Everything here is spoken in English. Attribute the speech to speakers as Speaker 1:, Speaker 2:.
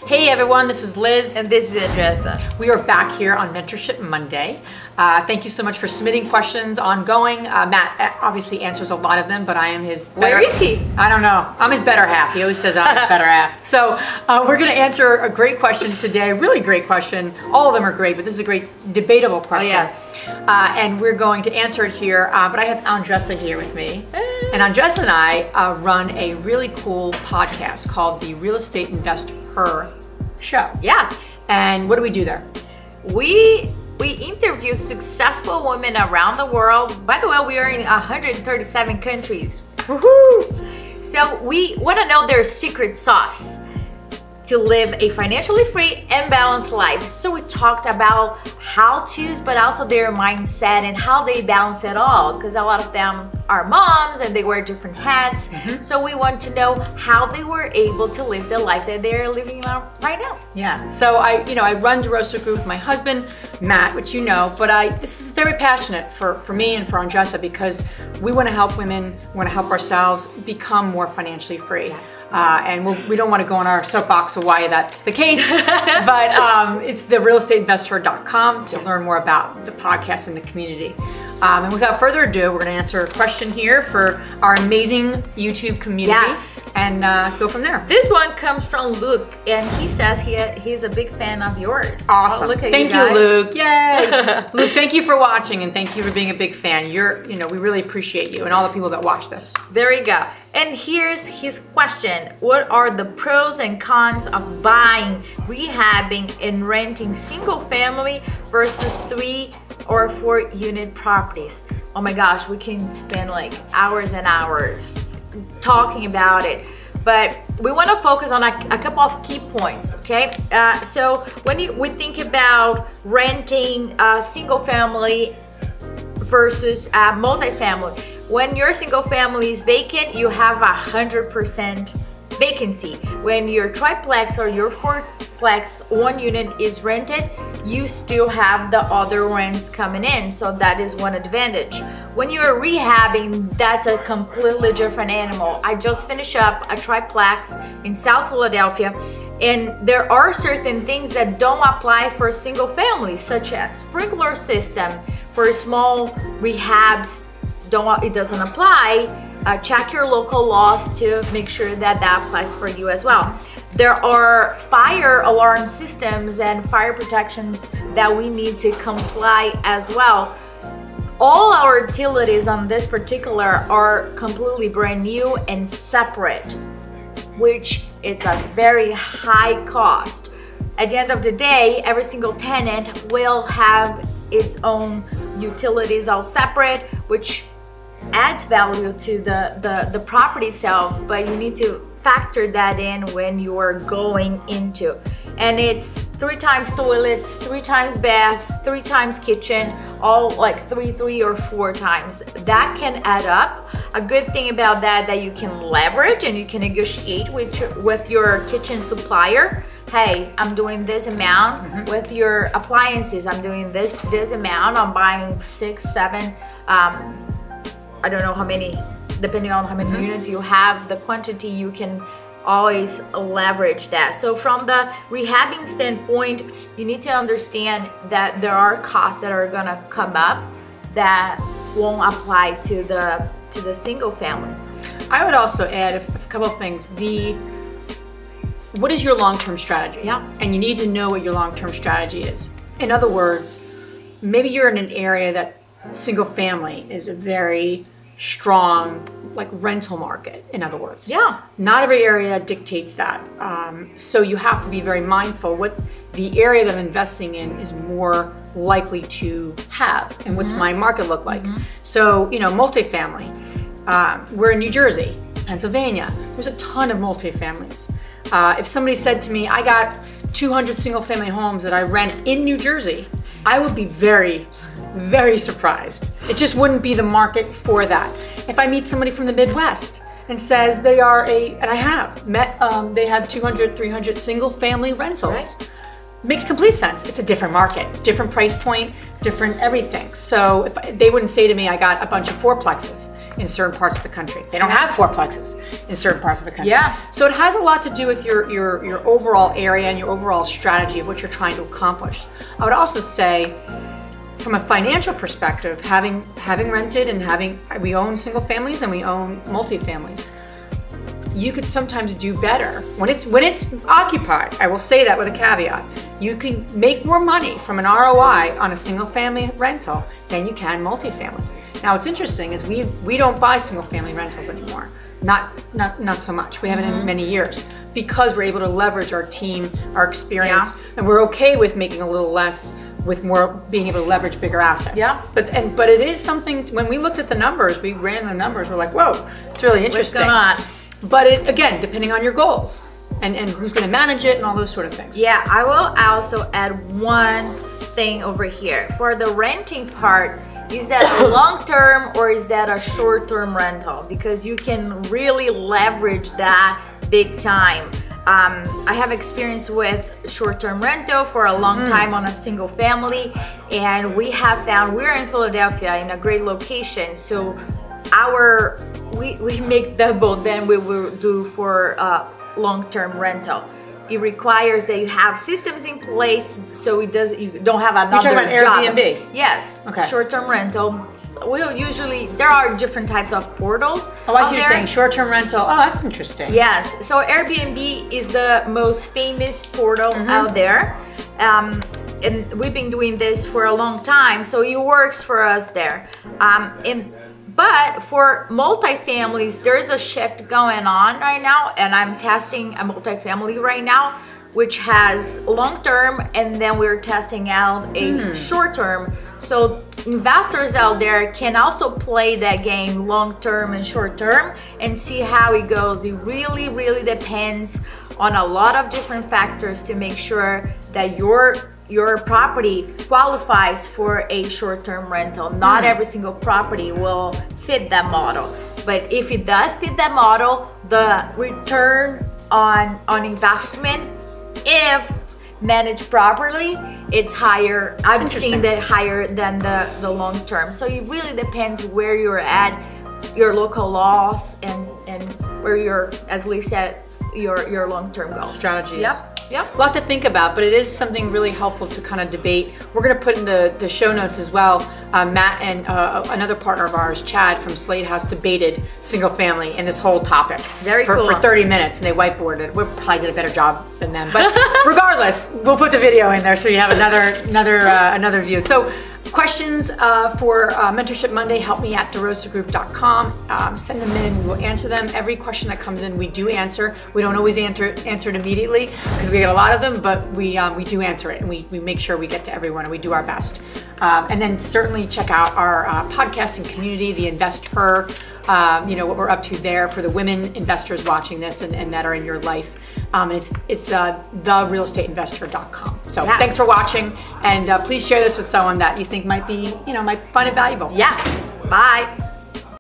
Speaker 1: Hey everyone, this is Liz.
Speaker 2: And this is DeRosa.
Speaker 1: We are back here on Mentorship Monday. Thank you so much for submitting questions ongoing. Matt obviously answers a lot of them, but I am his better...
Speaker 2: Where is he?
Speaker 1: I don't know. I'm his better half. He always says I'm his better half. So we're going to answer a great question today, a really great question. All of them are great, but this is a great debatable question.
Speaker 2: Oh, yes.
Speaker 1: And we're going to answer it here, but I have Andressa here with me. And Andressa and I run a really cool podcast called the Real Estate Investerher Show.
Speaker 2: Yes.
Speaker 1: And what do we do there?
Speaker 2: We interview successful women around the world. By the way, we are in 137 countries.
Speaker 1: Woohoo!
Speaker 2: So we want to know their secret sauce to live a financially free and balanced life. So we talked about how-tos, but also their mindset and how they balance it all. Because a lot of them are moms and they wear different hats. So we want to know how they were able to live the life that they're living right now.
Speaker 1: Yeah. So I run DeRosa Group with my husband, Matt, which you know, but this is very passionate for me and for Andressa because we want to help women, we want to help ourselves become more financially free.
Speaker 2: Yeah.
Speaker 1: And we don't want to go on our soapbox of why that's the case, but it's the realestateinvestor.com to learn more about the podcast and the community. And without further ado, we're going to answer a question here for our amazing YouTube community.
Speaker 2: Yes.
Speaker 1: And go from there.
Speaker 2: This one comes from Luke, and he says he's a big fan of yours.
Speaker 1: Awesome.
Speaker 2: Oh, look at
Speaker 1: thank
Speaker 2: you, guys.
Speaker 1: you, Luke. Yay. Luke, thank you for watching, and thank you for being a big fan. We really appreciate you and all the people that watch this.
Speaker 2: There we go. And here's his question. What are the pros and cons of buying, rehabbing, and renting single family versus 3 or 4 unit properties? Oh my gosh, we can spend like hours and hours talking about it, but we want to focus on a couple of key points, okay? So when we think about renting a single family versus a multifamily, when your single family is vacant, you have 100% vacancy. When your triplex or your fourplex, 1 unit is rented, you still have the other rents coming in. So that is one advantage. When you're rehabbing, that's a completely different animal. I just finished up a triplex in South Philadelphia, and there are certain things that don't apply for a single family, such as sprinkler system. For small rehabs, it doesn't apply. Check your local laws to make sure that applies for you as well. There are fire alarm systems and fire protections that we need to comply as well. All our utilities on this particular are completely brand new and separate, which is a very high cost. At the end of the day, every single tenant will have its own utilities all separate, which adds value to the property itself, but you need to factor that in when you are going into. And it's 3 times toilets, 3 times bath, 3 times kitchen, all like 3 or 4 times. That can add up. A good thing about that you can leverage and you can negotiate with your kitchen supplier. Hey, I'm doing this amount. With your appliances, I'm doing this amount. I'm buying 6, 7, I don't know how many, depending on how many units you have, the quantity, you can always leverage that. So from the rehabbing standpoint, you need to understand that there are costs that are gonna come up that won't apply to the single family.
Speaker 1: I would also add a couple of things. What is your long-term strategy?
Speaker 2: Yeah.
Speaker 1: And you need to know what your long-term strategy is. In other words, maybe you're in an area that single family is a very strong like rental market, in other words.
Speaker 2: Yeah.
Speaker 1: Not every area dictates that. So you have to be very mindful what the area that I'm investing in is more likely to have and what's my market look like. So, multifamily, we're in New Jersey, Pennsylvania, there's a ton of multifamilies. If somebody said to me, I got 200 single family homes that I rent in New Jersey, I would be very, very surprised. It just wouldn't be the market for that. If I meet somebody from the Midwest and says they are and I have met, they have 200, 300 single family rentals. Right. makes complete sense. It's a different market, different price point, different everything. So they wouldn't say to me, I got a bunch of fourplexes in certain parts of the country. They don't have fourplexes in certain parts of the country.
Speaker 2: Yeah.
Speaker 1: So it has a lot to do with your overall area and your overall strategy of what you're trying to accomplish. I would also say, from a financial perspective, having rented and we own single families and we own multifamilies, you could sometimes do better when it's occupied. I will say that with a caveat. You can make more money from an ROI on a single family rental than you can multifamily. Now, what's interesting is we don't buy single family rentals anymore. Not so much. We haven't in many years because we're able to leverage our team, our experience, and we're okay with making a little less with more being able to leverage bigger assets.
Speaker 2: Yeah.
Speaker 1: But it is something, when we looked at the numbers, we ran the numbers, we're like, whoa, it's really interesting.
Speaker 2: What's going on?
Speaker 1: But it, again, depending on your goals and who's going to manage it and all those sort of things.
Speaker 2: Yeah, I will also add one thing over here. For the renting part, is that a long-term or is that a short-term rental? Because you can really leverage that big time. I have experience with short-term rental for a long time on a single family, and we have found, we're in Philadelphia in a great location, so we make double than we will do for long-term rental. It requires that you have systems in place, so you don't have another
Speaker 1: You're talking about Airbnb?
Speaker 2: Yes.
Speaker 1: Okay.
Speaker 2: Short-term rental. There are different types of portals.
Speaker 1: Oh, I see you're saying short-term rental. Oh, that's interesting.
Speaker 2: Yes. So Airbnb is the most famous portal out there. And we've been doing this for a long time, so it works for us there. But for multifamilies, there's a shift going on right now, and I'm testing a multifamily right now, which has long-term, and then we're testing out a short-term. So investors out there can also play that game long-term and short-term and see how it goes. It really, really depends on a lot of different factors to make sure that your property qualifies for a short-term rental. Not every single property will fit that model, but if it does fit that model, the return on investment, if managed properly, it's higher. I've seen that higher than the long-term. So it really depends where you're at, your local laws, and where your, as Lee said, your long-term goals.
Speaker 1: Strategies.
Speaker 2: Yep.
Speaker 1: A lot to think about, but it is something really helpful to kind of debate. We're going to put in the show notes as well. Matt and another partner of ours, Chad from Slate House, debated single family and this whole topic for 30 minutes, and they whiteboarded it. We probably did a better job than them, but regardless, we'll put the video in there so you have another view. So questions for Mentorship Monday, help me at DeRosaGroup.com. Send them in. We will answer them. Every question that comes in, we do answer. We don't always answer it immediately because we get a lot of them, but we do answer it, and we make sure we get to everyone, and we do our best. And then certainly check out our podcasting community, the Investerher, what we're up to there for the women investors watching this and that are in your life. It's therealestateinvestor.com. So thanks for watching, and please share this with someone that you think might find it valuable.
Speaker 2: Yes. Bye.